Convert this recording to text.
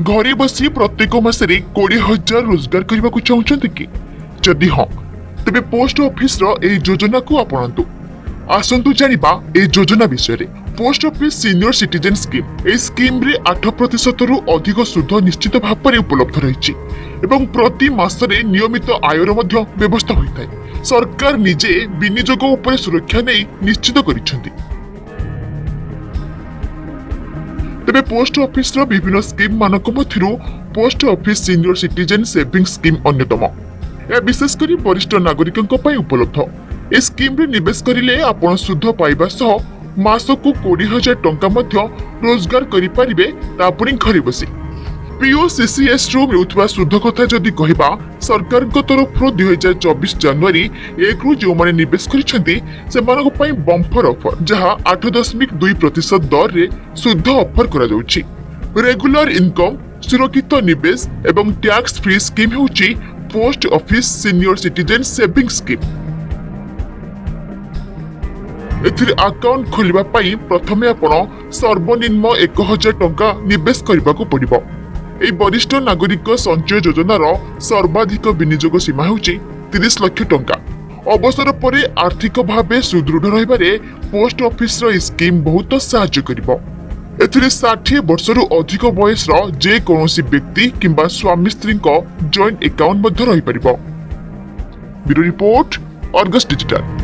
घरे बसी प्रत्येक मासरे 20,000 रोजगार करने को चाहते कि जदि हाँ तेबे पोस्ट ऑफिस रो एई योजना को अपनातु। आसंतु जानिबा ए योजना विषय रे। Post office senior citizen scheme ए स्कीम रे 8% रु अधिक सुध निश्चित भाव में उपलब्ध रही एवं प्रति मासरे नियमित आयर मध्य व्यवस्था होता है। सरकार निजे विनियोग उपर सुरक्षा नहीं निश्चित करिसेंती। तेबे पोस्ट ऑफिस रो विभिन्न स्कीम मानक मध्यरु post office senior citizen saving scheme अन्यतम। यह विशेषकर वरिष्ठ नागरिकों पई उपलब्ध। ए स्कीम रे निवेश करिले आपण सुध पाइबा सह मासकु 20,000 टंका मध्य रोजगार करि परिबे तापुनी घरे बसी। पीओसीसीएस रो मिलुथबा सुध कथा जदि कहिबा सरकार तरफ 2024 जनवरी 1 रु जो माने निवेश करिसेंती सेमानक पई बम्पर ऑफर जहा 8.2% दर रे सुध ऑफर करा जाउची। रेगुलर इनकम सुरक्षित निवेश एवं टैक्स फ्री स्कीम होची post office senior citizen saving scheme. एथिरे अकाउंट खोलिबा पई प्रथमे आपण सर्वनिम्न 1,000 टंका निवेश करबाको पड़िबो। এই वरिष्ठ नागरिक संचय योजनार सर्वाधिक विनियोग सीमा होची 30 लाख टंका। अवसर परे आर्थिक भावे सुदृढ़ रहिबारे पोस्ट ऑफिस रो स्कीम बहुत सहायता करिबो। एथिरे 60 वर्षरु अधिक बयसर जे कोनोसी व्यक्ति किंबा स्वामी स्त्री को जॉइंट अकाउंट मध्ये रहि परिबो। Bureau report Argus digital.